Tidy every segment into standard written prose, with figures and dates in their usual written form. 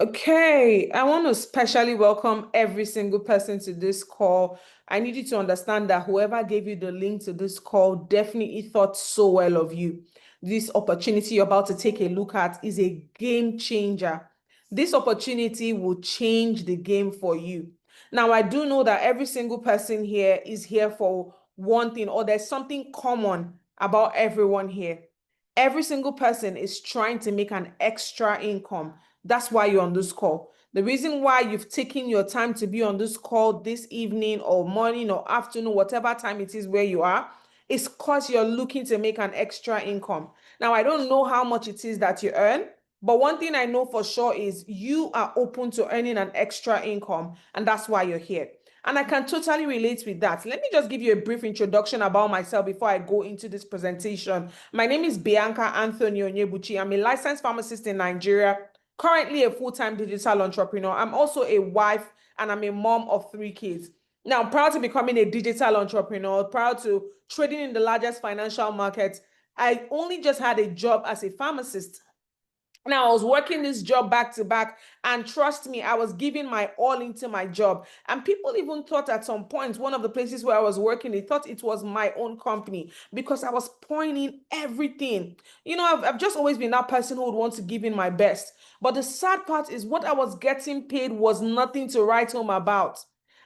Okay, I want to specially welcome every single person to this call. I need you to understand that whoever gave you the link to this call definitely thought so well of you. This opportunity you're about to take a look at is a game changer. This opportunity will change the game for you. Now, I do know that every single person here is here for one thing, or there's something common about everyone here. Every single person is trying to make an extra income. That's why you're on this call. The reason why you've taken your time to be on this call this evening or morning or afternoon, whatever time it is where you are, is because you're looking to make an extra income. Now, I don't know how much it is that you earn, but one thing I know for sure is you are open to earning an extra income, and that's why you're here. And I can totally relate with that. Let me just give you a brief introduction about myself before I go into this presentation. My name is Bianca Anthony Onyebuchi. I'm a licensed pharmacist in Nigeria, currently a full-time digital entrepreneur. I'm also a wife and I'm a mom of 3 kids. Now, prior to becoming a digital entrepreneur, prior to trading in the largest financial markets, I only just had a job as a pharmacist. Now, I was working this job back to back, and trust me, I was giving my all into my job. And people even thought at some point, one of the places where I was working, they thought it was my own company because I was pouring in everything. I've just always been that person who would want to give in my best. But the sad part is, what I was getting paid was nothing to write home about.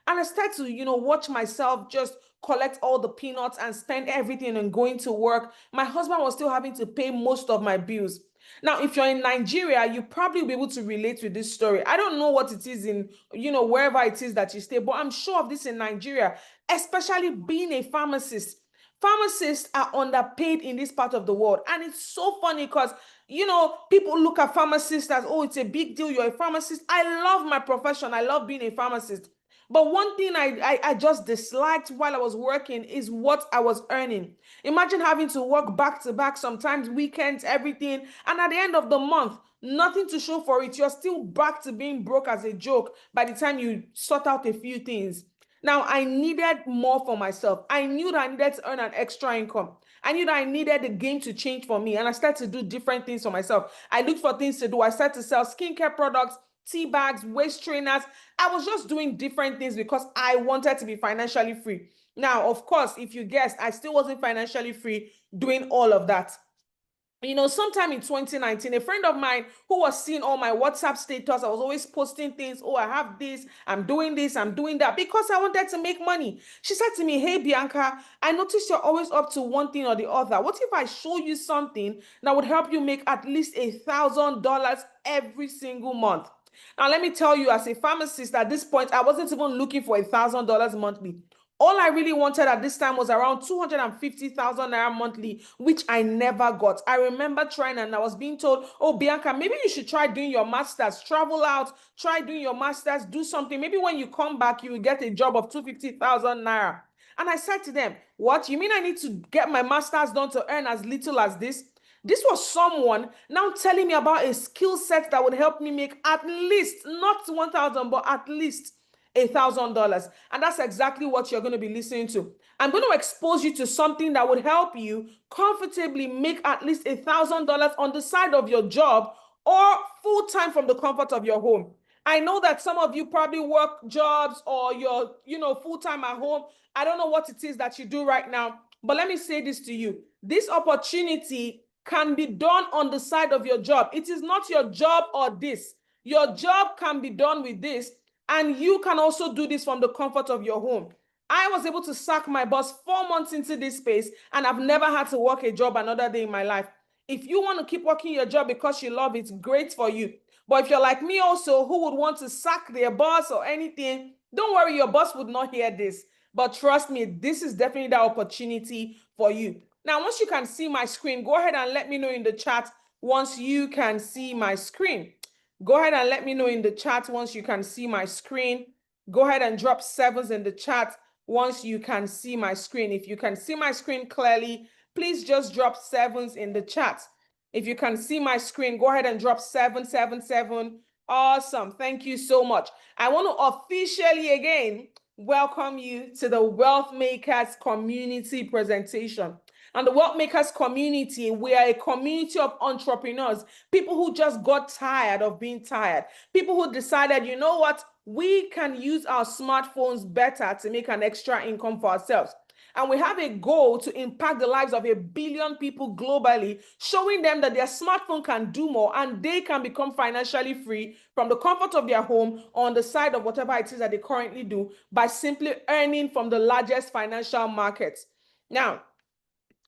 And I started to, watch myself just collect all the peanuts and spend everything and going to work. My husband was still having to pay most of my bills. Now, if you're in Nigeria, you probably will be able to relate with this story. I don't know what it is in, wherever it is that you stay, but I'm sure of this in Nigeria, especially being a pharmacist. Pharmacists are underpaid in this part of the world. And it's so funny because, people look at pharmacists as, oh, it's a big deal. You're a pharmacist. I love my profession. I love being a pharmacist. But one thing I just disliked while I was working is what I was earning. Imagine having to work back to back, sometimes weekends, everything. And at the end of the month, nothing to show for it. You're still back to being broke as a joke by the time you sort out a few things. Now, I needed more for myself. I knew that I needed to earn an extra income. I knew that I needed the game to change for me. And I started to do different things for myself. I looked for things to do. I started to sell skincare products, tea bags, waist trainers. I was just doing different things because I wanted to be financially free. Now, of course, if you guessed, I still wasn't financially free doing all of that. Sometime in 2019, a friend of mine who was seeing all my WhatsApp status, I was always posting things. Oh, I have this, I'm doing that because I wanted to make money. She said to me, hey, Bianca, I noticed you're always up to one thing or the other. What if I show you something that would help you make at least $1,000 every single month? Now, let me tell you, as a pharmacist at this point, I wasn't even looking for $1,000 monthly. All I really wanted at this time was around 250,000 naira monthly, which I never got. I remember trying and I was being told, oh, Bianca, maybe you should try doing your master's, travel out, try doing your master's, do something. Maybe when you come back, you will get a job of 250,000 naira. And I said to them, what? You mean I need to get my master's done to earn as little as this? This was someone now telling me about a skill set that would help me make at least, not 1,000, but at least $1,000. And that's exactly what you're going to be listening to. I'm going to expose you to something that would help you comfortably make at least $1,000 on the side of your job or full time from the comfort of your home. I know that some of you probably work jobs or you're, full time at home. I don't know what it is that you do right now, but let me say this to you. This opportunity can be done on the side of your job. It is not your job or this. Your job can be done with this, and you can also do this from the comfort of your home. I was able to sack my boss 4 months into this space, and I've never had to work a job another day in my life. If you want to keep working your job because you love it, great for you. But if you're like me also, who would want to sack their boss or anything, don't worry, your boss would not hear this. But trust me, this is definitely the opportunity for you. Now, once you can see my screen, go ahead and let me know in the chat once you can see my screen. Go ahead and let me know in the chat once you can see my screen. Go ahead and drop sevens in the chat once you can see my screen. If you can see my screen clearly, please just drop sevens in the chat. If you can see my screen, go ahead and drop 777. Awesome. Thank you so much. I want to officially again welcome you to the Wealthmakers community presentation. And the Wealthmakers community, we are a community of entrepreneurs, people who just got tired of being tired, people who decided, you know what, we can use our smartphones better to make an extra income for ourselves. And we have a goal to impact the lives of 1 billion people globally, showing them that their smartphone can do more and they can become financially free from the comfort of their home or on the side of whatever it is that they currently do by simply earning from the largest financial markets. Now,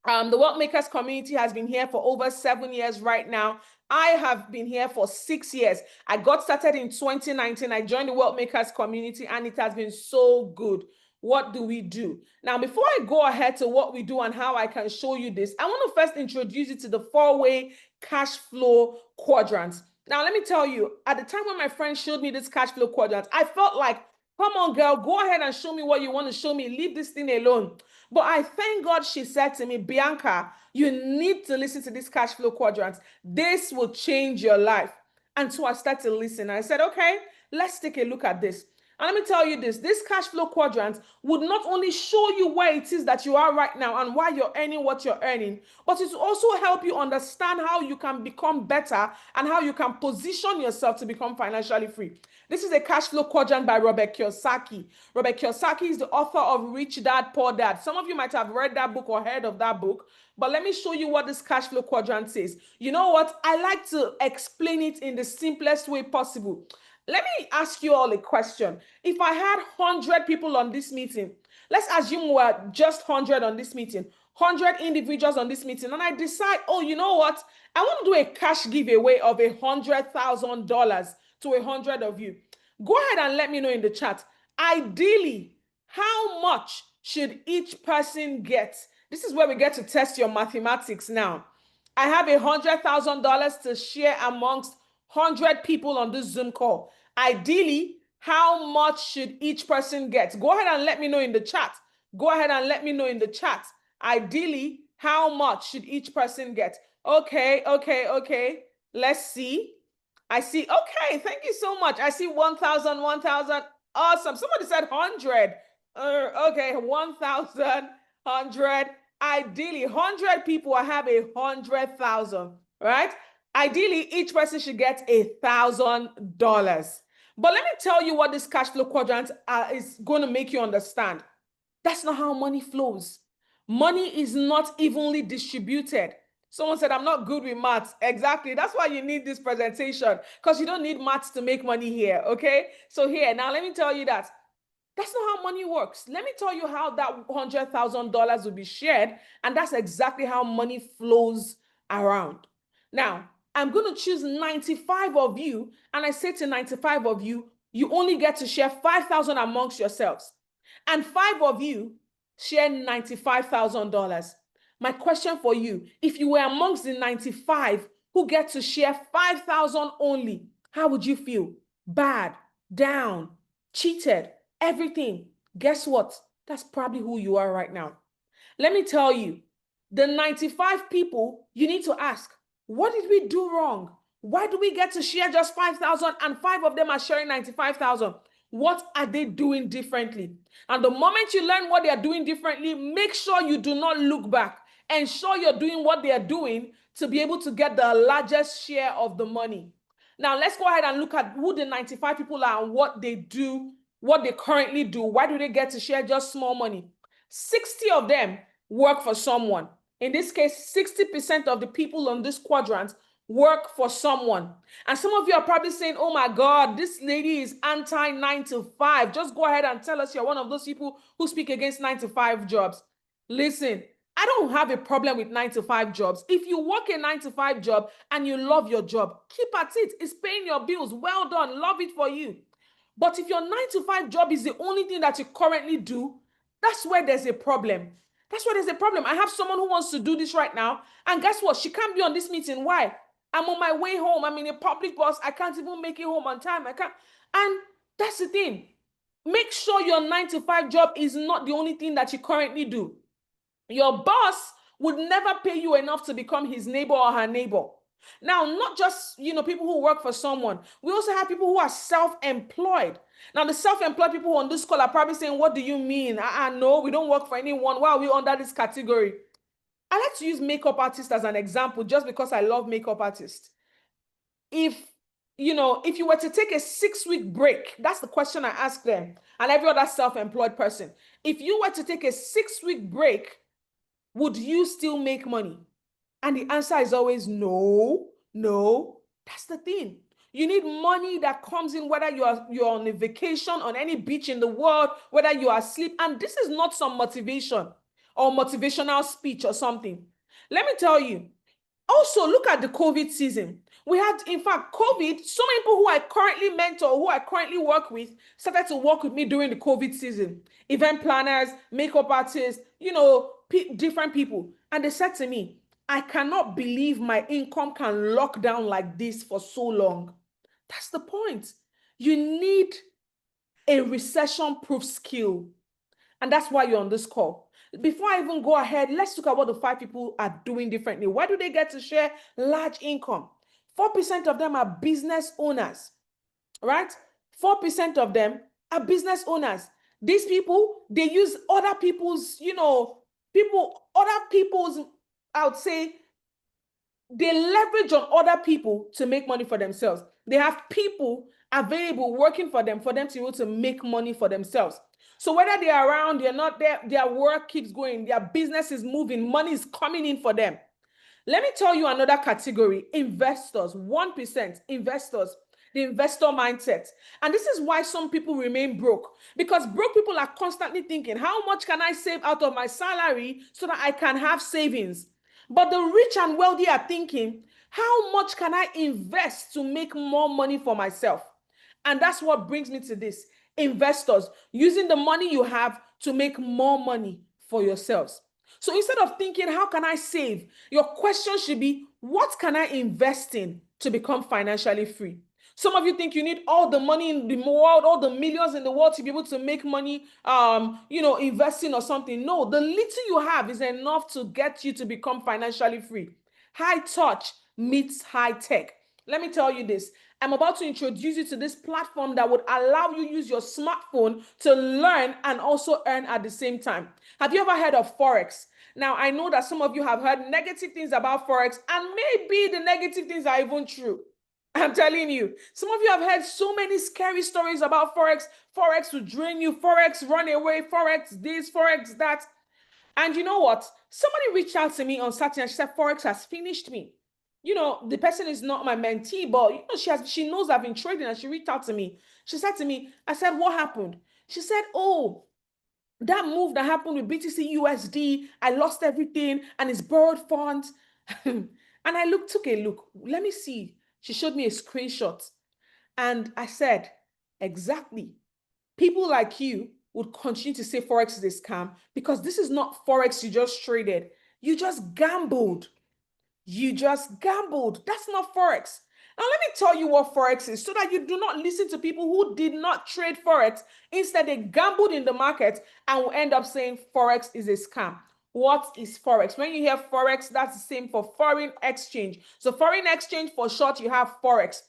the Wealthmakers community has been here for over 7 years right now. I have been here for 6 years. I got started in 2019. I joined the Wealthmakers community and it has been so good. What do we do? Now, before I go ahead to what we do and how I can show you this, I want to first introduce you to the four-way cash flow quadrants. Now, let me tell you, at the time when my friend showed me this cash flow quadrant, I felt like, come on, girl, go ahead and show me what you want to show me. Leave this thing alone. But I thank God she said to me, Bianca, you need to listen to this cash flow quadrant. This will change your life. And so I started to listen. I said, okay, let's take a look at this. And let me tell you this cash flow quadrant would not only show you where it is that you are right now and why you're earning what you're earning, but it will also help you understand how you can become better and how you can position yourself to become financially free. This is a cash flow quadrant by Robert Kiyosaki. Robert Kiyosaki is the author of Rich Dad, Poor Dad. Some of you might have read that book or heard of that book, but let me show you what this cash flow quadrant says. You know what? I like to explain it in the simplest way possible. Let me ask you all a question. If I had 100 people on this meeting, let's assume we're just 100 on this meeting, 100 individuals on this meeting, and I decide, oh, you know what? I want to do a cash giveaway of $100,000 to 100 of you. Go ahead and let me know in the chat. Ideally, how much should each person get? This is where we get to test your mathematics now. I have $100,000 to share amongst 100 people on this Zoom call. Ideally, how much should each person get? Go ahead and let me know in the chat. Go ahead and let me know in the chat. Ideally, how much should each person get? Okay. Let's see. I see. Okay, thank you so much. I see 1,000, 1,000. Awesome. Somebody said 100. Okay, 1,000, 100. Ideally, 100 people will have 100,000, right? Ideally, each person should get $1,000. But let me tell you what this cash flow quadrant is going to make you understand. That's not how money flows. Money is not evenly distributed. Someone said, I'm not good with maths. Exactly. That's why you need this presentation, because you don't need maths to make money here. Okay. So here, now let me tell you that that's not how money works. Let me tell you how that $100,000 will be shared. And that's exactly how money flows around. Now, I'm going to choose 95 of you. And I say to 95 of you, you only get to share 5,000 amongst yourselves. And 5 of you share $95,000. My question for you, if you were amongst the 95 who get to share 5,000 only, how would you feel? Bad, down, cheated, everything. Guess what? That's probably who you are right now. Let me tell you, the 95 people, you need to ask, what did we do wrong? Why do we get to share just 5,000 and 5 of them are sharing 95,000? What are they doing differently? And the moment you learn what they are doing differently, make sure you do not look back. Ensure you're doing what they are doing to be able to get the largest share of the money. Now, let's go ahead and look at who the 95 people are and what they do, what they currently do. Why do they get to share just small money? 60 of them work for someone. In this case, 60% of the people on this quadrant work for someone. And some of you are probably saying, oh my God, this lady is anti 9 to 5. Just go ahead and tell us you're one of those people who speak against 9 to 5 jobs. Listen, I don't have a problem with 9 to 5 jobs. If you work a 9 to 5 job and you love your job, keep at it. It's paying your bills. Well done. Love it for you. But if your 9 to 5 job is the only thing that you currently do, that's where there's a problem. That's where there's a problem. I have someone who wants to do this right now. And guess what? She can't be on this meeting. Why? I'm on my way home. I'm in a public bus. I can't even make it home on time. I can't. And that's the thing. Make sure your 9 to 5 job is not the only thing that you currently do. Your boss would never pay you enough to become his neighbor or her neighbor. Now, not just, people who work for someone. We also have people who are self-employed. Now, the self-employed people on this call are probably saying, what do you mean? No, we don't work for anyone. Why are we under this category? I like to use makeup artists as an example just because I love makeup artists. If if you were to take a 6-week break, that's the question I ask them and every other self-employed person. If you were to take a 6-week break, would you still make money? And the answer is always no, no. That's the thing. You need money that comes in whether you're on a vacation on any beach in the world, whether you are asleep. And this is not some motivation or motivational speech or something. Let me tell you. Also, look at the COVID season. We had, in fact, COVID, so many people who I currently mentor, who I currently work with, started to work with me during the COVID season. Event planners, makeup artists, different people. And they said to me, I cannot believe my income can lock down like this for so long. That's the point. You need a recession-proof skill. And that's why you're on this call. Before I even go ahead, let's look at what the 5 people are doing differently. Why do they get to share large income? 4% of them are business owners, right? 4% of them are business owners. These people, they use other people's, I would say, they leverage on other people to make money for themselves. They have people available working for them to be able to make money for themselves. So whether they're around, they're not there, their work keeps going, their business is moving, money is coming in for them. Let me tell you another category, investors, 1% investors, the investor mindset. And this is why some people remain broke, because broke people are constantly thinking, how much can I save out of my salary so that I can have savings? But the rich and wealthy are thinking, how much can I invest to make more money for myself? And that's what brings me to this. Investors, using the money you have to make more money for yourselves. So instead of thinking, how can I save? Your question should be, what can I invest in to become financially free? Some of you think you need all the money in the world, all the millions in the world to be able to make money, investing or something. No, the little you have is enough to get you to become financially free. High touch meets high tech. Let me tell you this. I'm about to introduce you to this platform that would allow you use your smartphone to learn and also earn at the same time. Have you ever heard of Forex? Now, I know that some of you have heard negative things about Forex, and maybe the negative things are even true. I'm telling you, some of you have heard so many scary stories about Forex. Forex will drain you, Forex run away, Forex this, Forex that. And you know what? Somebody reached out to me on Saturday and she said, Forex has finished me. The person is not my mentee, but she knows I've been trading, and she reached out to me. She said to me, I said, what happened? She said, oh, that move that happened with BTC USD, I lost everything and it's borrowed funds. And I took a look. Let me see. She showed me a screenshot. And I said, exactly. People like you would continue to say Forex is a scam because this is not Forex you just traded. You just gambled. You just gambled. That's not Forex. Now, let me tell you what Forex is so that you do not listen to people who did not trade Forex. Instead, they gambled in the market and will end up saying Forex is a scam. What is Forex? When you hear Forex, that's the same for foreign exchange. So foreign exchange, for short, you have Forex.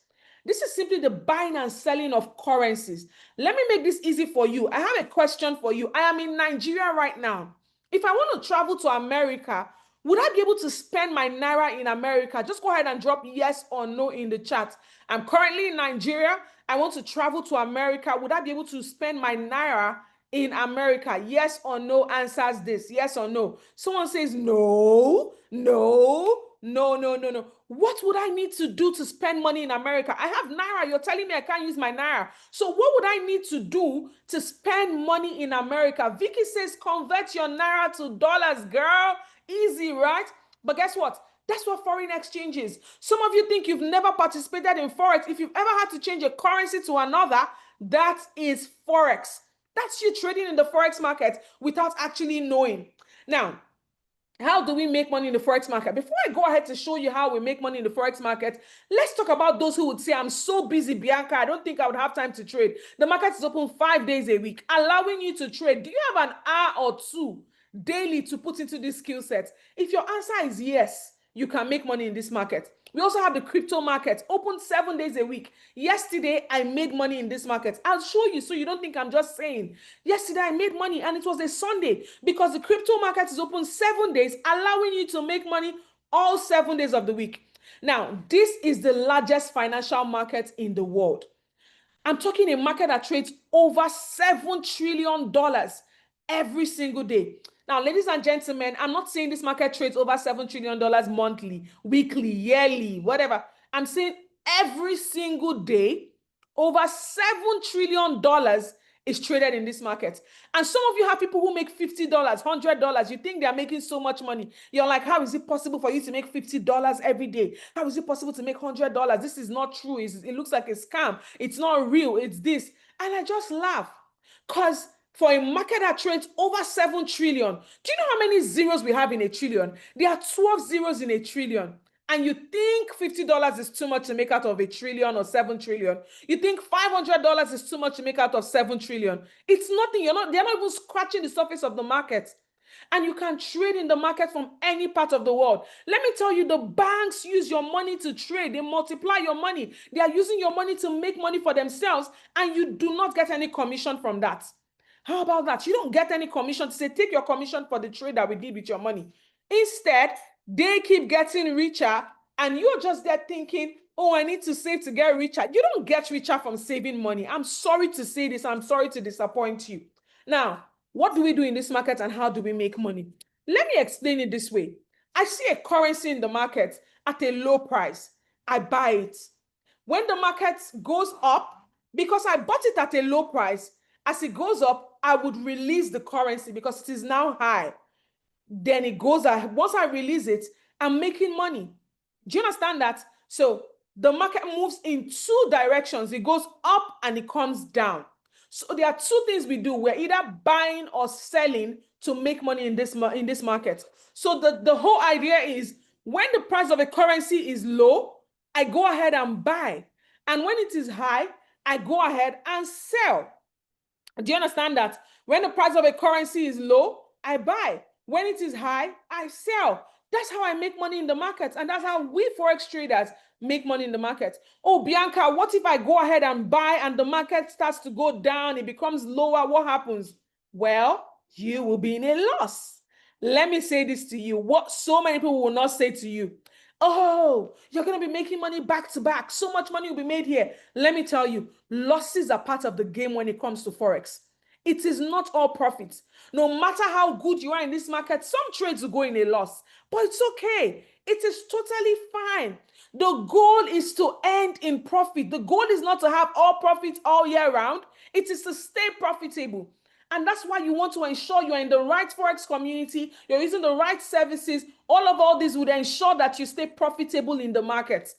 This is simply the buying and selling of currencies. Let me make this easy for you. I have a question for you. I am in Nigeria right now. If I want to travel to America, would I be able to spend my Naira in America? Just go ahead and drop yes or no in the chat. I'm currently in Nigeria. I want to travel to America. Would I be able to spend my Naira in America? Yes or no answers this. Yes or no. Someone says no, no, no, no, no, no. What would I need to do to spend money in America? I have Naira. You're telling me I can't use my Naira. So what would I need to do to spend money in America? Vicky says, convert your Naira to dollars, girl. Easy, right? But guess what? That's what foreign exchange is. Some of you think you've never participated in Forex. If you've ever had to change a currency to another, that is Forex. That's you trading in the Forex market without actually knowing. Now, how do we make money in the Forex market? Before I go ahead to show you how we make money in the Forex market, let's talk about those who would say, I'm so busy, Bianca, I don't think I would have time to trade. The market is open 5 days a week, allowing you to trade. Do you have an hour or two daily to put into this skill set? If your answer is yes, you can make money in this market. We also have the crypto market, open 7 days a week. Yesterday, I made money in this market. I'll show you so you don't think I'm just saying. Yesterday, I made money and it was a Sunday because the crypto market is open 7 days, allowing you to make money all 7 days of the week. Now, this is the largest financial market in the world. I'm talking a market that trades over $7 trillion every single day. Now, ladies and gentlemen, I'm not saying this market trades over $7 trillion monthly, weekly, yearly, whatever. I'm saying every single day, over $7 trillion is traded in this market. And some of you have people who make $50, $100. You think they're making so much money. You're like, how is it possible for you to make $50 every day? How is it possible to make $100? This is not true. It looks like a scam. It's not real. It's this. And I just laugh because for a market that trades over 7 trillion, do you know how many zeros we have in a trillion? There are 12 zeros in a trillion. And you think $50 is too much to make out of a trillion or 7 trillion. You think $500 is too much to make out of 7 trillion. It's nothing. They're not even scratching the surface of the market. And you can trade in the market from any part of the world. Let me tell you, the banks use your money to trade. They multiply your money. They are using your money to make money for themselves, and you do not get any commission from that. How about that? You don't get any commission to say, take your commission for the trade that we did with your money. Instead, they keep getting richer, and you're just there thinking, oh, I need to save to get richer. You don't get richer from saving money. I'm sorry to say this. I'm sorry to disappoint you. Now, what do we do in this market and how do we make money? Let me explain it this way. I see a currency in the market at a low price. I buy it. When the market goes up, because I bought it at a low price, as it goes up, I would release the currency because it is now high. Then it goes, once I release it, I'm making money. Do you understand that? So the market moves in two directions. It goes up and it comes down. So there are two things we do. We're either buying or selling to make money in this market. So the whole idea is when the price of a currency is low, I go ahead and buy. And when it is high, I go ahead and sell. Do you understand that? When the price of a currency is low, I buy. When it is high, I sell. That's how I make money in the market. And that's how we Forex traders make money in the market. Oh, Bianca, what if I go ahead and buy and the market starts to go down? It becomes lower. What happens? Well, you will be in a loss. Let me say this to you. What so many people will not say to you. Oh, you're going to be making money back to back. So much money will be made here. Let me tell you, losses are part of the game when it comes to Forex. It is not all profits. No matter how good you are in this market, some trades will go in a loss, but it's okay. It is totally fine. The goal is to end in profit. The goal is not to have all profits all year round. It is to stay profitable. And that's why you want to ensure you're in the right Forex community, you're using the right services. All this would ensure that you stay profitable in the market.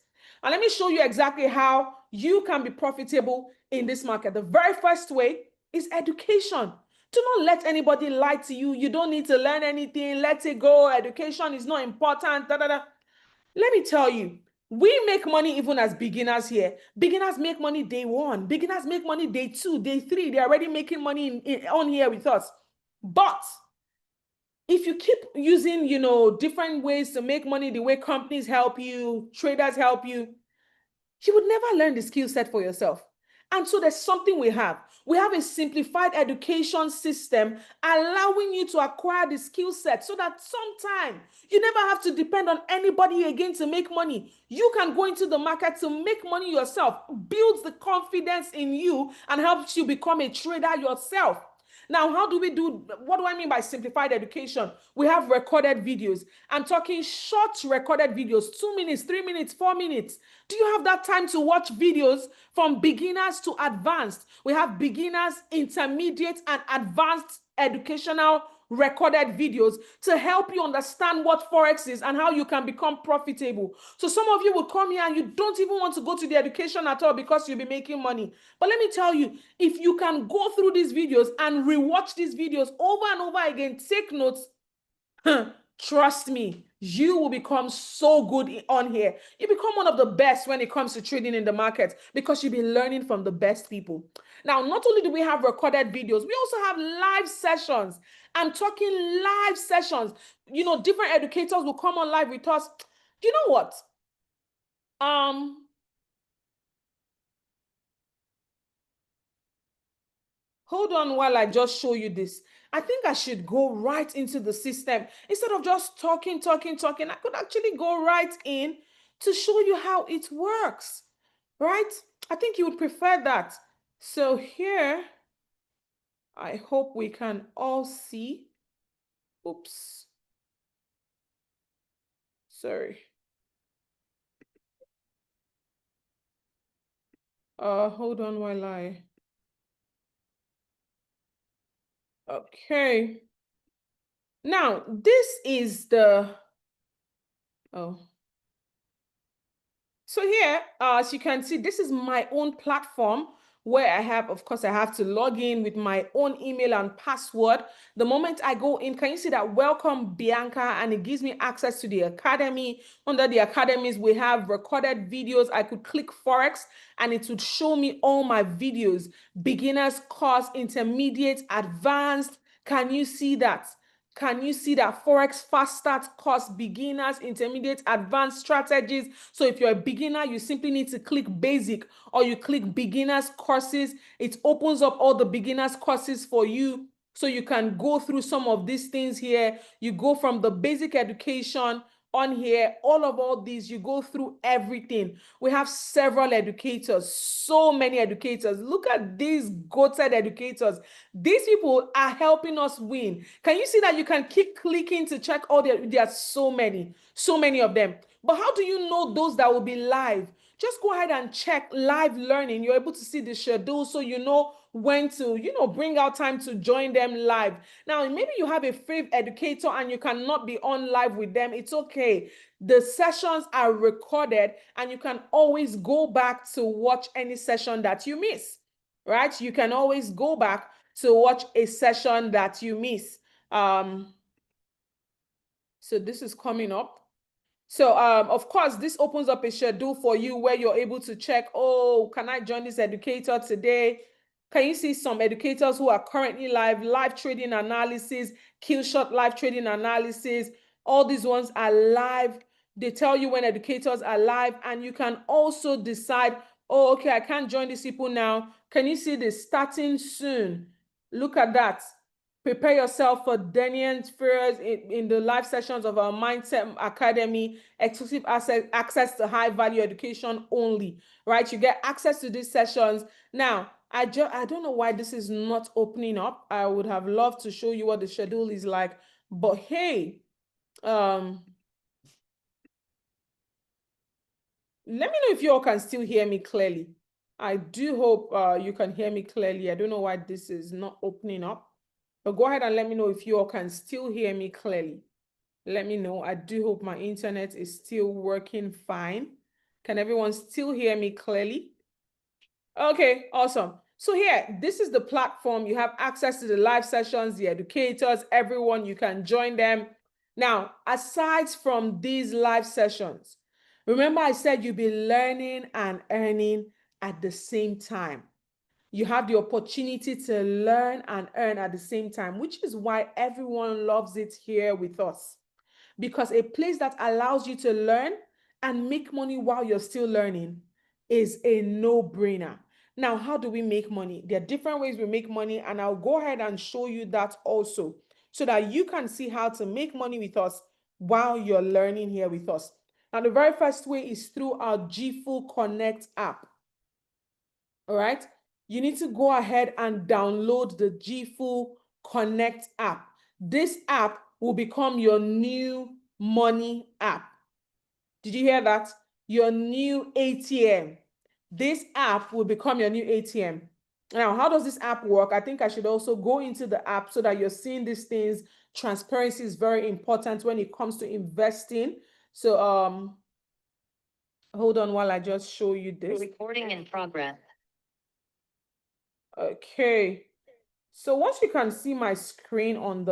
And let me show you exactly how you can be profitable in this market. The very first way is education. Do not let anybody lie to you. You don't need to learn anything. Let it go. Education is not important. Da, da, da. Let me tell you, we make money even as beginners here. Beginners make money day one. Beginners make money day two, day three. They're already making money on here with us. But if you keep using, different ways to make money, the way companies help you, traders help you, you would never learn the skill set for yourself. And so there's something we have. We have a simplified education system allowing you to acquire the skill set so that sometime you never have to depend on anybody again to make money. You can go into the market to make money yourself, builds the confidence in you and helps you become a trader yourself. Now, what do I mean by simplified education? We have recorded videos. I'm talking short recorded videos, 2 minutes, 3 minutes, 4 minutes. Do you have that time to watch videos from beginners to advanced? We have beginners, intermediate, and advanced educational recorded videos to help you understand what Forex is and how you can become profitable. So some of you will come here and you don't even want to go to the education at all because you'll be making money. But let me tell you, if you can go through these videos and rewatch these videos over and over again, take notes, trust me, you will become so good on here. You become one of the best when it comes to trading in the market because you'll be learning from the best people. Now, not only do we have recorded videos, we also have live sessions. I'm talking live sessions. Different educators will come on live with us. You know what? Hold on while I just show you this. I think I should go right into the system. Instead of just talking, I could actually go right in to show you how it works, right? I think you would prefer that. So here, I hope we can all see. Oops. Sorry. Hold on while I... Okay. Now, this is the... Oh. So here, as you can see, this is my own platform where I have, of course, I have to log in with my own email and password. The moment I go in, can you see that welcome Bianca? And it gives me access to the academy. Under the academies, we have recorded videos. I could click Forex and it would show me all my videos, beginners course, intermediate, advanced. Can you see that? Can you see that Forex fast start course, beginners, intermediate, advanced strategies? So if you're a beginner, you simply need to click basic or you click beginners courses. It opens up all the beginners courses for you. So you can go through some of these things here. You go from the basic education on here, all these, you go through everything. We have several educators, so many educators. Look at these goated educators. These people are helping us win. Can you see that you can keep clicking to check all there are so many of them. But how do you know those that will be live? Just go ahead and check live learning. You're able to see the schedule so you know when to, bring out time to join them live. Now, maybe you have a favorite educator and you cannot be on live with them. It's okay. The sessions are recorded and you can always go back to watch any session that you miss, right? You can always go back to watch a session that you miss. So this is coming up. So, of course, this opens up a schedule for you where you're able to check, oh, can I join this educator today? Can you see some educators who are currently live trading analysis, kill shot live trading analysis? All these ones are live. They tell you when educators are live, and you can also decide, oh, okay, I can't join these people now. Can you see this starting soon? Look at that. Prepare yourself for Daniel Ferrers in the live sessions of our Mindset Academy, exclusive access to high value education only, right? You get access to these sessions. Now, I don't know why this is not opening up. I would have loved to show you what the schedule is like, but hey, let me know if you all can still hear me clearly. I do hope you can hear me clearly. I don't know why this is not opening up. But go ahead and let me know if you all can still hear me clearly. Let me know. I do hope my internet is still working fine. Can everyone still hear me clearly? Okay, awesome. So here, this is the platform. You have access to the live sessions, the educators, everyone. You can join them. Now, aside from these live sessions, remember I said you'll be learning and earning at the same time. You have the opportunity to learn and earn at the same time, which is why everyone loves it here with us. Because a place that allows you to learn and make money while you're still learning is a no-brainer. Now, how do we make money? There are different ways we make money, and I'll go ahead and show you that also so that you can see how to make money with us while you're learning here with us. Now, the very first way is through our Jifu Connect app. All right. You need to go ahead and download the Jifu Connect app. This app will become your new money app. Did you hear that? Your new ATM. This app will become your new ATM. Now, how does this app work? I think I should also go into the app so that you're seeing these things. Transparency is very important when it comes to investing. So, hold on while I just show you this. Recording in progress. Okay. So once you can see my screen on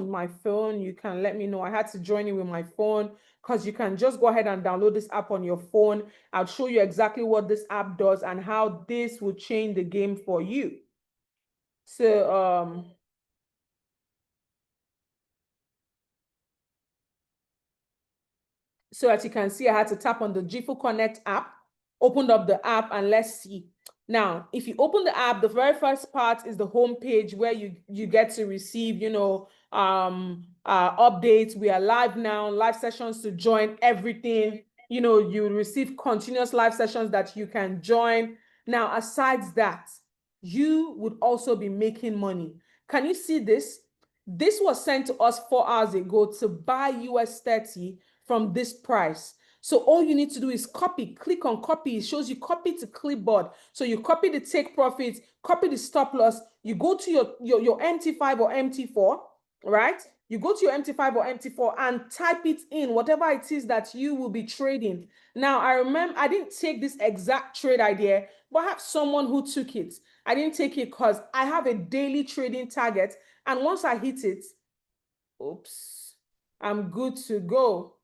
my phone, you can let me know. I had to join in with my phone because you can just go ahead and download this app on your phone. I'll show you exactly what this app does and how this will change the game for you. So So as you can see, I had to tap on the Jifu Connect app, opened up the app, and let's see. Now, if you open the app, the very first part is the home page where you get to receive, updates. We are live now, live sessions to join, everything. You receive continuous live sessions that you can join. Now, aside that, you would also be making money. Can you see this? This was sent to us 4 hours ago to buy US 30 from this price. So all you need to do is copy, click on copy. It shows you copy to clipboard. So you copy the take profits, copy the stop loss. You go to your MT5 or MT4, right? You go to your MT5 or MT4 and type it in, whatever it is that you will be trading. Now, I remember I didn't take this exact trade idea, but I have someone who took it. I didn't take it because I have a daily trading target. And once I hit it, oops, I'm good to go.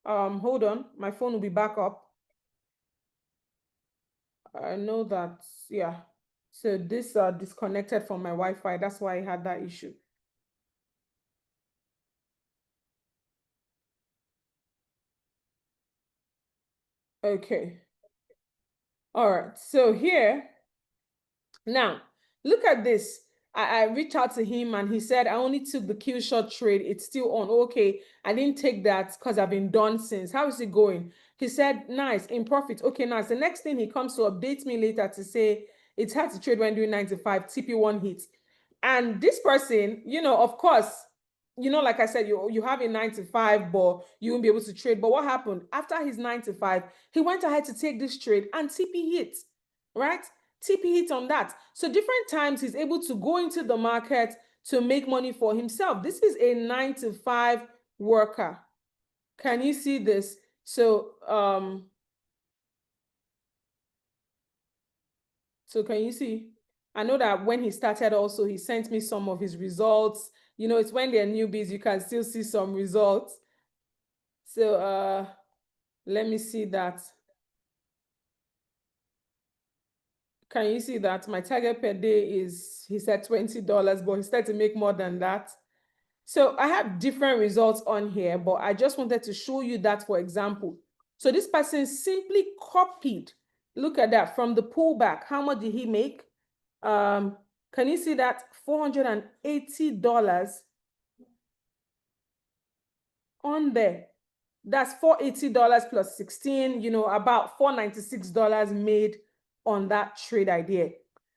Hold on, my phone will be back up. I know that, yeah. So this disconnected from my Wi-Fi. That's why I had that issue. Okay. All right. So here, now, look at this. I reached out to him and he said, I only took the kill shot trade. It's still on. Okay, I didn't take that because I've been done since. How is it going? He said, nice, in profit. Okay, nice. The next thing he comes to update me later to say, it's hard to trade when doing 9 to 5, TP1 hit. And this person, of course, like I said, you have a 9 to 5, but you won't be able to trade. But what happened? After his 9 to 5, he went ahead to take this trade and TP hit, right? TP hit on that. So different times he's able to go into the market to make money for himself. This is a 9 to 5 worker. Can you see this? So can you see? I know that when he started also, he sent me some of his results. It's when they're newbies, you can still see some results. So let me see that. Can you see that my target per day is, he said $20, but he started to make more than that. So I have different results on here, but I just wanted to show you that, for example. So this person simply copied, look at that, from the pullback. How much did he make? Can you see that? $480 on there. That's $480 plus 16, about $496 made on that trade idea.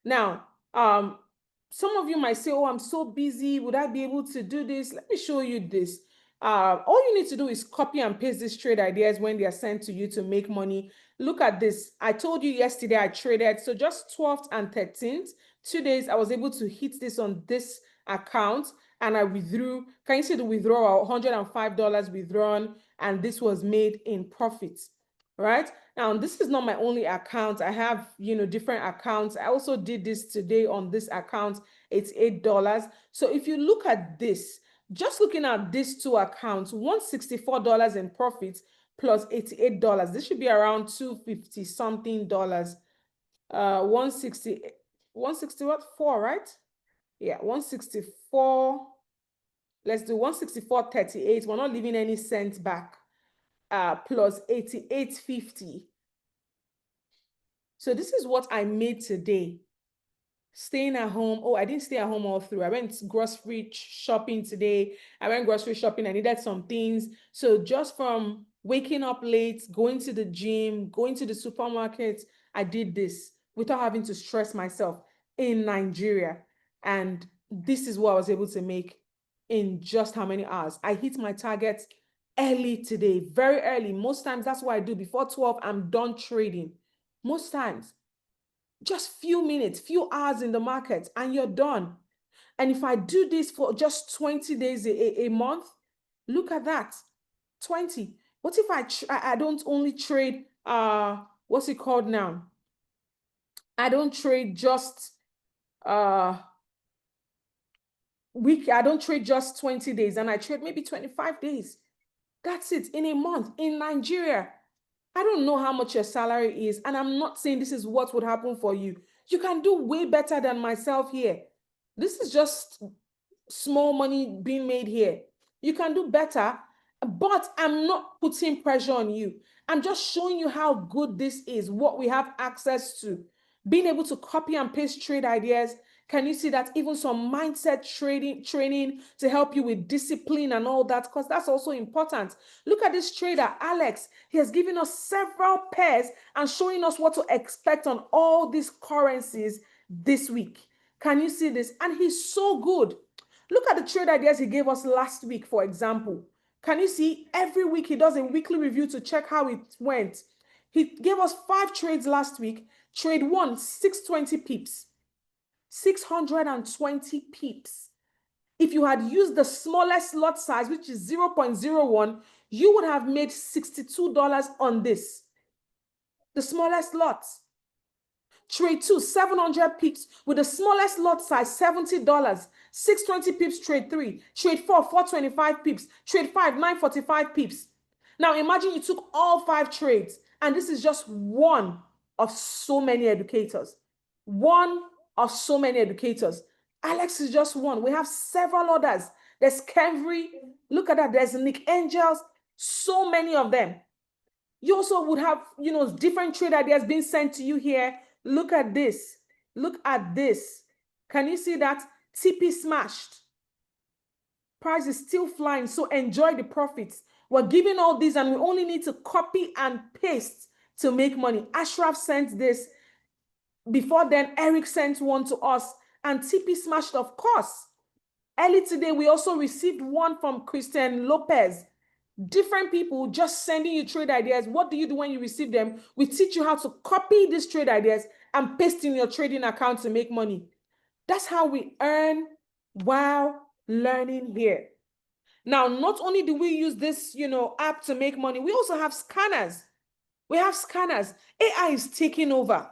Now, some of you might say, oh, I'm so busy. Would I be able to do this? Let me show you this. All you need to do is copy and paste these trade ideas when they are sent to you to make money. Look at this. I told you yesterday I traded. So just 12th and 13th, 2 days, I was able to hit this on this account and I withdrew. Can you see the withdrawal? $105 withdrawn, and this was made in profits, right? Now, this is not my only account. I have, different accounts. I also did this today on this account. It's $8. So if you look at this, just looking at these two accounts, $164 in profits plus $88. This should be around $250 something dollars. 160, 160 what? 4, right? Yeah, 164. Let's do 164.38. We're not leaving any cents back. Plus 88.50. So this is what I made today. Staying at home. Oh, I didn't stay at home all through. I went grocery shopping today. I went grocery shopping. I needed some things. So just from waking up late, going to the gym, going to the supermarket, I did this without having to stress myself in Nigeria. And this is what I was able to make in just how many hours? I hit my target early today, very early. Most times that's what I do. Before 12, I'm done trading. Most times just few minutes, few hours in the market, and you're done. And if I do this for just 20 days a month, look at that, 20. What if I don't only trade, what's it called now? I don't trade just I don't trade just 20 days, and I trade maybe 25 days. That's it, in a month, in Nigeria. I don't know how much your salary is, and I'm not saying this is what would happen for you. You can do way better than myself here. This is just small money being made here. You can do better, but I'm not putting pressure on you. I'm just showing you how good this is, what we have access to. Being able to copy and paste trade ideas. Can you see that? Even some mindset training to help you with discipline and all that, because that's also important. Look at this trader, Alex. He has given us several pairs and showing us what to expect on all these currencies this week. Can you see this? And he's so good. Look at the trade ideas he gave us last week, for example. Can you see? Every week he does a weekly review to check how it went. He gave us 5 trades last week. Trade 1, 620 pips. 620 pips. If you had used the smallest lot size, which is 0.01, you would have made $62 on this. The smallest lot. Trade 2, 700 pips with the smallest lot size, $70. 620 pips, trade 3. Trade 4, 425 pips. Trade 5, 945 pips. Now imagine you took all 5 trades, and this is just one of so many educators. One of so many educators. Alex is just one. We have several others. There's Kenry. Look at that. There's Nick Angels. So many of them. You also would have, different trade ideas being sent to you here. Look at this. Look at this. Can you see that? TP smashed. Price is still flying, so enjoy the profits. We're giving all these and we only need to copy and paste to make money. Ashraf sent this. Before then, Eric sent one to us and TP smashed, of course. Early today, we also received one from Christian Lopez. Different people just sending you trade ideas. What do you do when you receive them? We teach you how to copy these trade ideas and paste in your trading account to make money. That's how we earn while learning here. Now, not only do we use this, app to make money, we also have scanners. We have scanners. AI is taking over.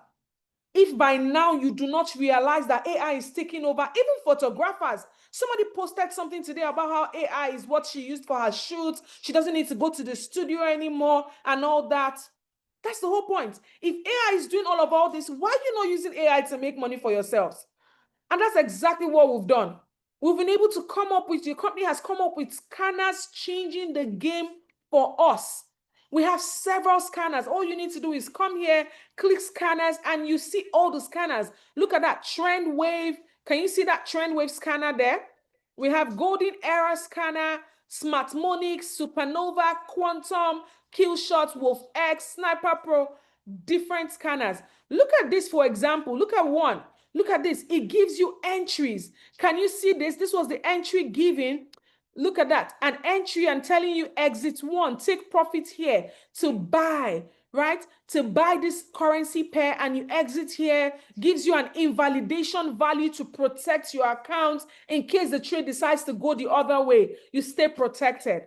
If by now you do not realize that AI is taking over, even photographers. Somebody posted something today about how AI is what she used for her shoots. She doesn't need to go to the studio anymore and all that. That's the whole point. If AI is doing all this, why are you not using AI to make money for yourselves? And that's exactly what we've done. We've been able to come up with, your company has come up with scanners changing the game for us. We have several scanners. All you need to do is come here, click scanners, and you see all the scanners. Look at that trend wave. Can you see that trend wave scanner there? We have golden era scanner, smart monix, supernova, quantum, killshot, wolf x, sniper pro, different scanners. Look at this, for example. Look at one. Look at this. It gives you entries. Can you see this? This was the entry given. Look at that. An entry and telling you exit 1, take profit here to buy, right? To buy this currency pair, and you exit here, gives you an invalidation value to protect your account in case the trade decides to go the other way. You stay protected.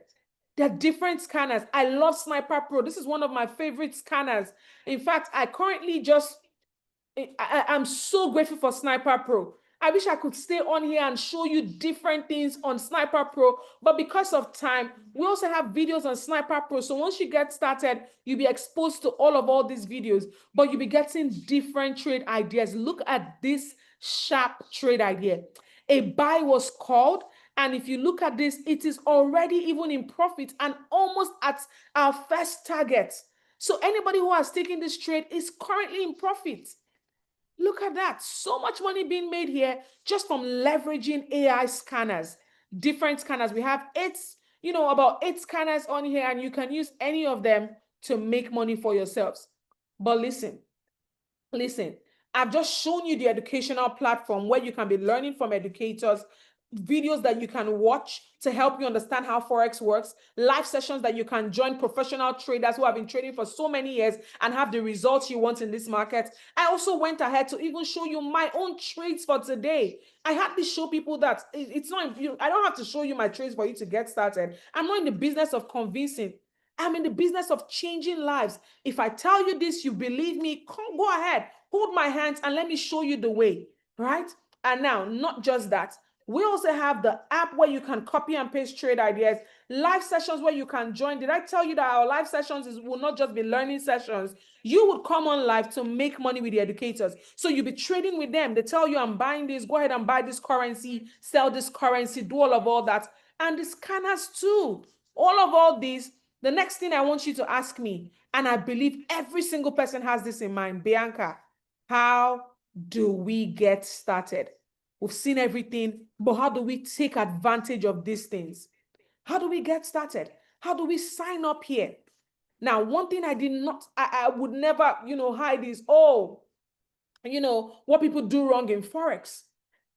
There are different scanners. I love Sniper Pro. This is one of my favorite scanners. In fact, I currently I'm so grateful for Sniper Pro. I wish I could stay on here and show you different things on Sniper Pro, but because of time, we also have videos on Sniper Pro. So once you get started, you'll be exposed to all these videos, but you'll be getting different trade ideas. Look at this sharp trade idea. A buy was called, and if you look at this, it is already even in profit and almost at our first target. So anybody who has taken this trade is currently in profit. Look at that. So much money being made here just from leveraging AI scanners, different scanners. We have about 8 scanners on here, and you can use any of them to make money for yourselves. But listen, I've just shown you the educational platform where you can be learning from educators, videos that you can watch to help you understand how Forex works, live sessions that you can join professional traders who have been trading for so many years and have the results you want in this market. I also went ahead to even show you my own trades for today. I hardly show people that it's not, I don't have to show you my trades for you to get started. I'm not in the business of convincing. I'm in the business of changing lives. If I tell you this, you believe me, go ahead, hold my hands and let me show you the way, right? And now, not just that, We also have the app where you can copy and paste trade ideas, live sessions where you can join. Did I tell you that our live sessions will not just be learning sessions? You would come on live to make money with the educators. So you'll be trading with them. They tell you, I'm buying this, go ahead and buy this currency, sell this currency, do all that. And the scanners too. All these. The next thing I want you to ask me, and I believe every single person has this in mind, Bianca, how do we get started? We've seen everything, but how do we take advantage of these things? How do we get started? How do we sign up here? Now, one thing I would never, hide is, what people do wrong in Forex.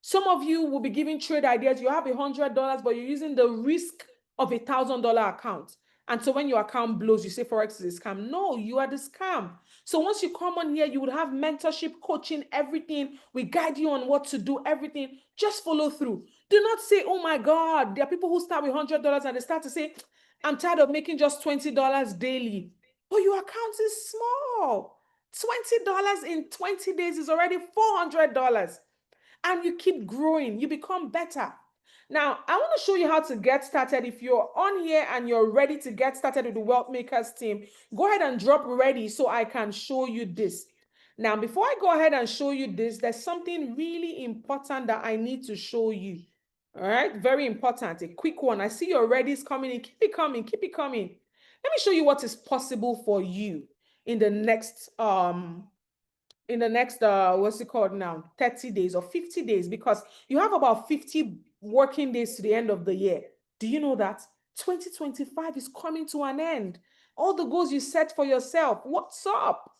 Some of you will be giving trade ideas. You have $100, but you're using the risk of $1,000 account. And so when your account blows, you say Forex is a scam. No, you are the scam. So once you come on here, you would have mentorship, coaching, everything. We guide you on what to do, everything. Just follow through. Do not say, oh my God, there are people who start with $100 and they start to say, I'm tired of making just $20 daily. But your account is small. $20 in 20 days is already $400. And you keep growing, you become better. Now, I want to show you how to get started. If you're on here and you're ready to get started with the Wealthmakers team, go ahead and drop ready so I can show you this. Now, before I go ahead and show you this, there's something really important that I need to show you. All right, very important, a quick one. I see your readies coming in. Keep it coming, keep it coming. Let me show you what is possible for you in the next what's it called now, 30 days or 50 days, because you have about 50 working days to the end of the year. Do you know that 2025 is coming to an end? All the goals you set for yourself, what's up?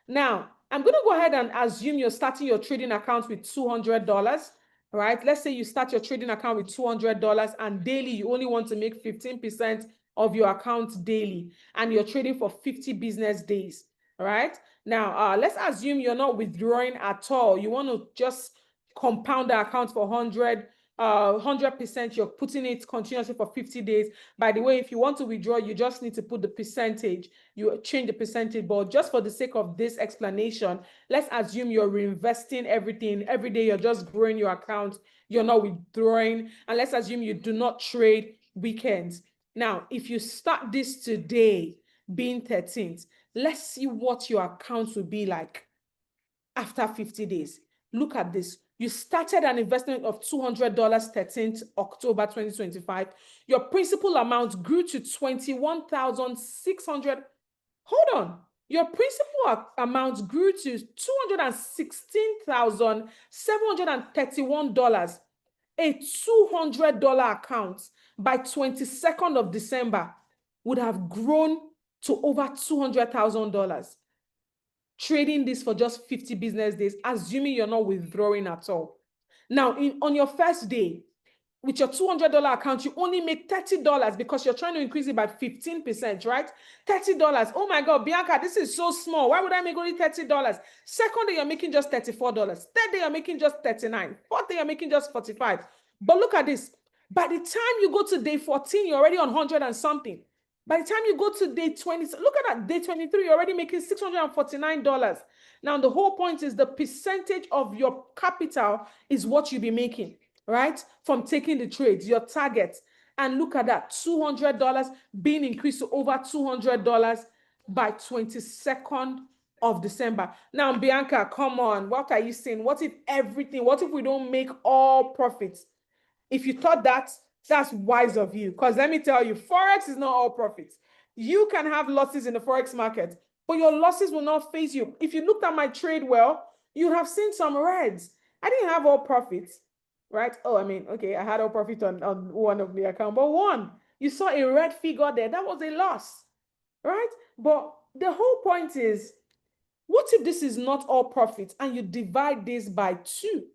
Now, I'm going to go ahead and assume you're starting your trading account with $200. Right? Let's say you start your trading account with $200 and daily you only want to make 15% of your account daily, and you're trading for 50 business days. All right. Now, let's assume you're not withdrawing at all. You want to just compound the account for 100%. You're putting it continuously for 50 days. By the way, if you want to withdraw, you just need to put the percentage. You change the percentage, but just for the sake of this explanation, let's assume you're reinvesting everything. Every day you're just growing your account. You're not withdrawing. And let's assume you do not trade weekends. Now, if you start this today, being 13th, let's see what your account will be like after 50 days. Look at this. You started an investment of $200 13th October 2025. Your principal amount grew to 21,600. Hold on. Your principal amount grew to $216,731. A $200 account by 22nd of December would have grown to over $200,000. Trading this for just 50 business days, assuming you're not withdrawing at all. Now, on your first day, with your $200 account, you only make $30 because you're trying to increase it by 15%, right? $30. Oh my God, Bianca, this is so small. Why would I make only $30? Second day, you're making just $34. Third day, you're making just $39. Fourth day, you're making just $45. But look at this. By the time you go to day 14, you're already on 100 and something. By the time you go to day 20, look at that, day 23, you're already making $649. Now, the whole point is the percentage of your capital is what you'll be making, right? From taking the trades, your target. And look at that, $200 being increased to over $200 by 22nd of December. Now, Bianca, come on. What are you saying? What if we don't make all profits? If you thought that, that's wise of you. Because let me tell you, Forex is not all profits. You can have losses in the Forex market, but your losses will not phase you. If you looked at my trade well, you'd have seen some reds. I didn't have all profits, right? Oh, I mean, okay, I had all profit on one of the account, but one, you saw a red figure there. That was a loss, right? But the whole point is, what if this is not all profits and you divide this by 2?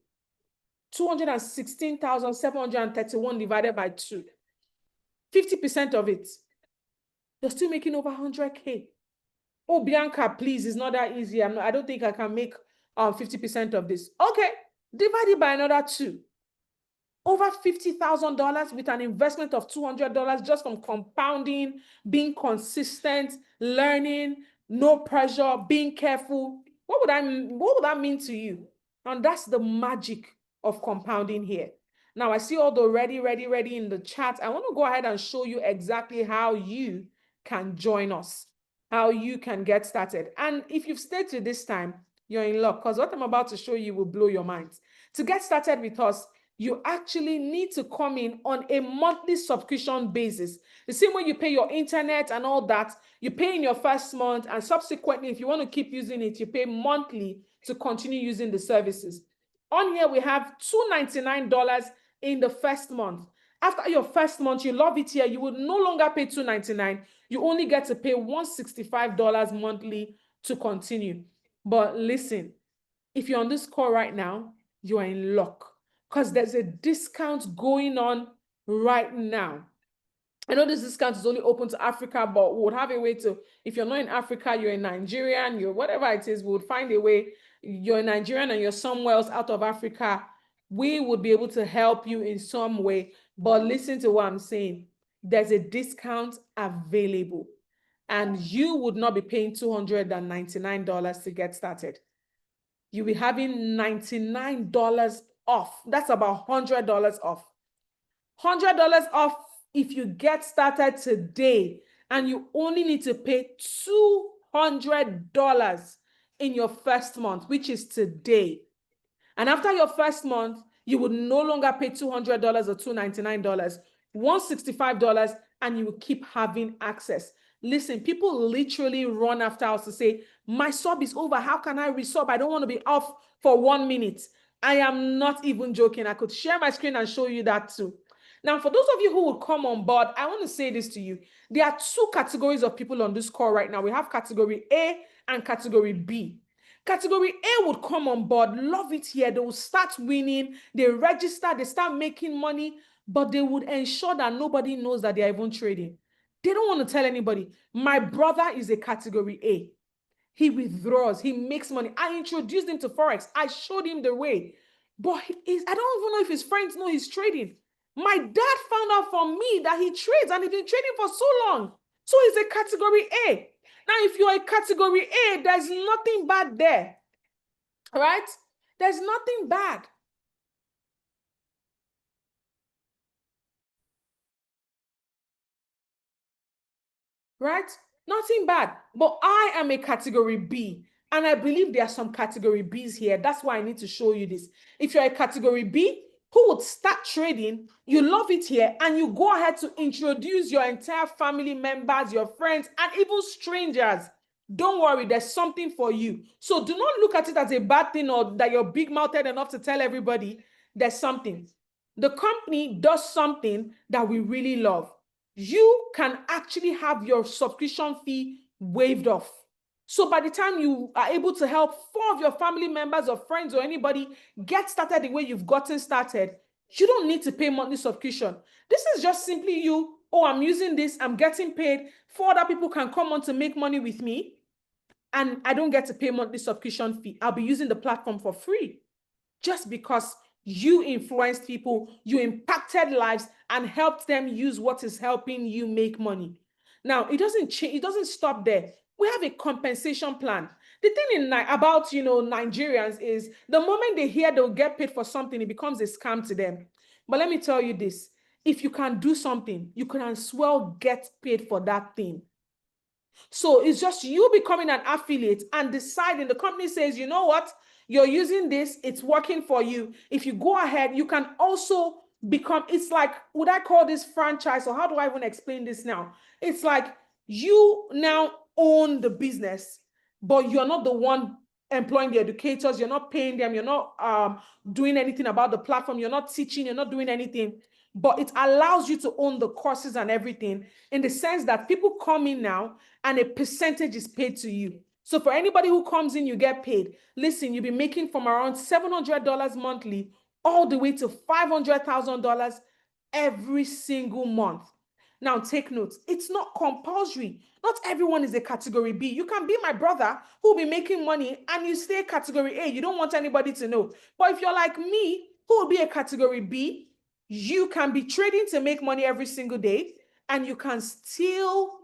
216,731 divided by 2. 50% of it. You're still making over 100K. Oh, Bianca, please, it's not that easy. I don't think I can make 50% of this. Okay, divide it by another 2. Over $50,000 with an investment of $200 just from compounding, being consistent, learning, no pressure, being careful. What would that mean to you? And that's the magic of compounding here. Now I see all the ready in the chat. I want to go ahead and show you exactly how you can join us, how you can get started. And if you've stayed to this time, you're in luck, because what I'm about to show you will blow your minds. To get started with us, you actually need to come in on a monthly subscription basis. The same way you pay your internet and all that, you pay in your first month, and subsequently, if you want to keep using it, you pay monthly to continue using the services. On here, we have $299 in the first month. After your first month, you love it here, you will no longer pay $299. You only get to pay $165 monthly to continue. But listen, if you're on this call right now, you are in luck, because there's a discount going on right now. I know this discount is only open to Africa, but we would have a way to, if you're not in Africa, you're in Nigeria, and you're whatever it is, we would find a way. You're in Nigerian and you're somewhere else out of Africa, we would be able to help you in some way. But listen to what I'm saying. There's a discount available, and you would not be paying $299 to get started. You'll be having $99 off. That's about $100 off. $100 off if you get started today, and you only need to pay $200 in your first month, which is today. And after your first month, you would no longer pay $200 or $299, $165, and you will keep having access. Listen, people literally run after us to say, my sub is over. How can I resub? I don't want to be off for 1 minute. I am not even joking. I could share my screen and show you that too. Now, for those of you who would come on board, I want to say this to you. There are two categories of people on this call right now. We have category A and category B. Category A would come on board, love it here. They will start winning. They register, they start making money, but they would ensure that nobody knows that they are even trading. They don't want to tell anybody. My brother is a category A. He withdraws, he makes money. I introduced him to Forex. I showed him the way. But I don't even know if his friends know he's trading. My dad found out from me that he trades, and he's been trading for so long. So he's a category A. Now, if you're a category A, there's nothing bad there. All right? There's nothing bad. Right? Nothing bad. But I am a category B, and I believe there are some category Bs here. That's why I need to show you this. If you're a category B who would start trading, you love it here, and you go ahead to introduce your entire family members, your friends, and even strangers. Don't worry, there's something for you. So do not look at it as a bad thing, or that you're big-mouthed enough to tell everybody. There's something. The company does something that we really love. You can actually have your subscription fee waived off. So by the time you are able to help 4 of your family members or friends or anybody get started the way you've gotten started, you don't need to pay monthly subscription. This is just simply you, oh, I'm using this, I'm getting paid. 4 other people can come on to make money with me, and I don't get to pay monthly subscription fee. I'll be using the platform for free, just because you influenced people, you impacted lives, and helped them use what is helping you make money. Now, it doesn't change, it doesn't stop there. We have a compensation plan. The thing about Nigerians is, the moment they hear they'll get paid for something, it becomes a scam to them. But let me tell you this: if you can do something, you can as well get paid for that thing. So it's just you becoming an affiliate and deciding. The company says, you know what, you're using this, it's working for you. If you go ahead, you can also become, it's like, would I call this franchise, or how do I even explain this now? It's like you now own the business, but you're not the one employing the educators, you're not paying them, you're not doing anything about the platform, you're not teaching, you're not doing anything. But it allows you to own the courses and everything, in the sense that people come in now and a percentage is paid to you. So for anybody who comes in, you get paid. Listen, you'll be making from around $700 monthly all the way to $500,000 every single month. Now, take note, it's not compulsory. Not everyone is a category B. You can be my brother who will be making money and you stay category A. You don't want anybody to know. But if you're like me, who will be a category B, you can be trading to make money every single day, and you can still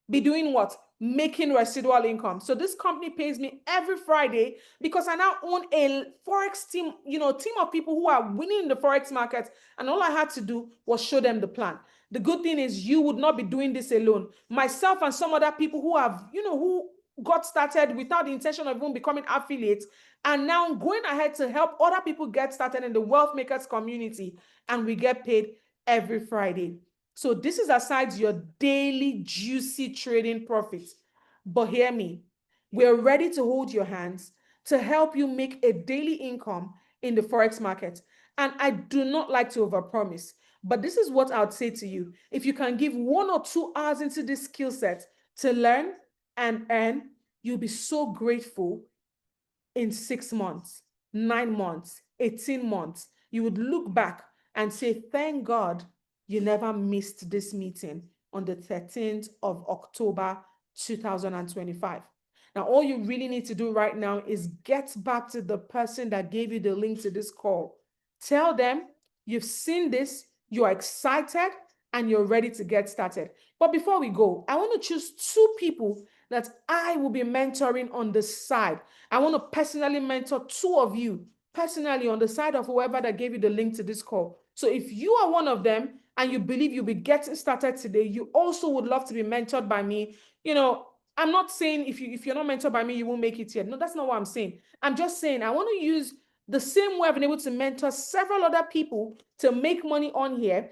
be doing what? Making residual income. So this company pays me every Friday because I now own a Forex team, team of people who are winning in the Forex market. And all I had to do was show them the plan. The good thing is you would not be doing this alone. Myself and some other people who have, who got started without the intention of even becoming affiliates, and now going ahead to help other people get started in the Wealthmakers community, and we get paid every Friday. So this is aside your daily juicy trading profits. But hear me, we're ready to hold your hands to help you make a daily income in the Forex market. And I do not like to overpromise, but this is what I would say to you. If you can give 1 or 2 hours into this skill set to learn and earn, you'll be so grateful in 6 months, 9 months, 18 months. You would look back and say, thank God you never missed this meeting on the 13th of October, 2025. Now, all you really need to do right now is get back to the person that gave you the link to this call. Tell them you've seen this, you're excited, and you're ready to get started. But before we go, I want to choose 2 people that I will be mentoring on the side. I want to personally mentor 2 of you personally on the side of whoever that gave you the link to this call. So if you are one of them and you believe you'll be getting started today, you also would love to be mentored by me. I'm not saying if you're not mentored by me, you won't make it yet. No, that's not what I'm saying. I'm just saying I want to use the same way I've been able to mentor several other people to make money on here.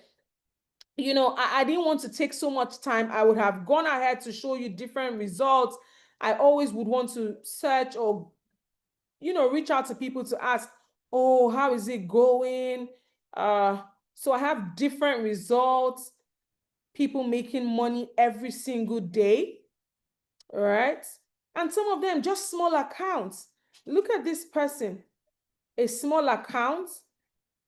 I didn't want to take so much time. I would have gone ahead to show you different results. I always would want to search or, reach out to people to ask, oh, how is it going? So I have different results, people making money every single day, right? And some of them just small accounts. Look at this person, a small account.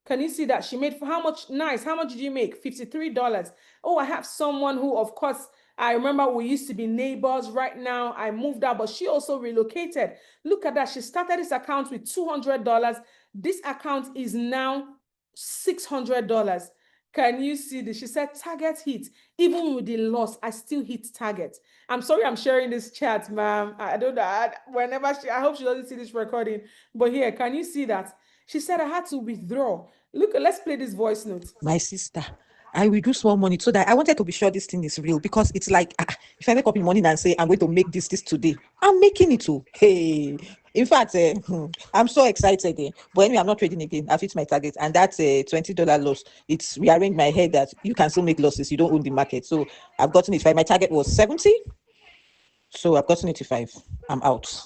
Can you see that she made for how much? Nice. How much did you make? $53. Oh, I have someone who, of course, I remember we used to be neighbors. Right now, I moved out, but she also relocated. Look at that. She started this account with $200. This account is now $600. Can you see this? She said target hit. Even with the loss, I still hit target. I'm sorry I'm sharing this chat, ma'am. I don't know. I hope she doesn't see this recording. But here, can you see that? She said I had to withdraw. Look, let's play this voice note. My sister, I will do small money so that I wanted to be sure this thing is real, because it's like if I wake up in the morning and say I'm going to make this today, I'm making it too. Hey, in fact, I'm so excited. But anyway, I'm not trading again. I've hit my target, and that's a $20 loss. It's rearranged my head that you can still make losses. You don't own the market, so I've gotten it. My target was 70, so I've gotten 85. I'm out.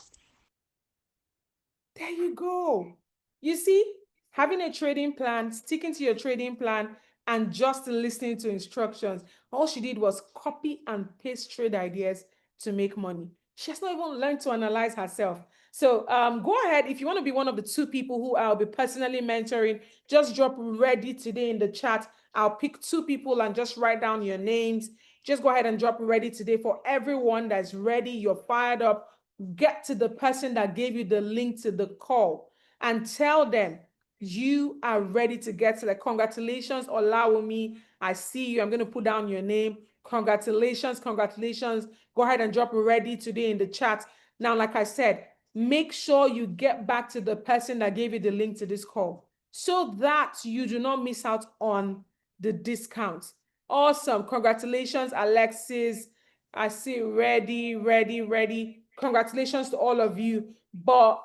There you go. You see, having a trading plan, sticking to your trading plan, and just listening to instructions. All she did was copy and paste trade ideas to make money. She has not even learned to analyze herself. So go ahead. If you want to be one of the 2 people who I'll be personally mentoring, just drop ready today in the chat. I'll pick 2 people and just write down your names. Just go ahead and drop ready today. For everyone that's ready, you're fired up, get to the person that gave you the link to the call and tell them you are ready to get to the congratulations, Olawumi. I see you. I'm going to put down your name. Congratulations, congratulations. Go ahead and drop ready today in the chat. Now, like I said, make sure you get back to the person that gave you the link to this call so that you do not miss out on the discounts. Awesome. Congratulations, Alexis. I see ready, ready, ready. Congratulations to all of you. But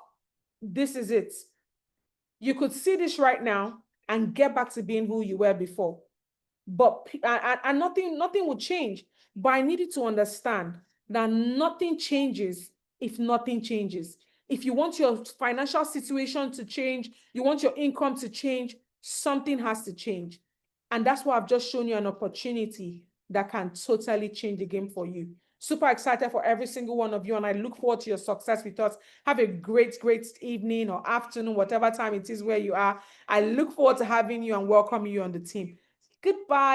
this is it. You could see this right now and get back to being who you were before. But and nothing will change. But I need you to understand that nothing changes if nothing changes. If you want your financial situation to change, you want your income to change, something has to change. And that's why I've just shown you an opportunity that can totally change the game for you. Super excited for every single one of you, and I look forward to your success with us. Have a great, great evening or afternoon, whatever time it is where you are. I look forward to having you and welcoming you on the team. Goodbye.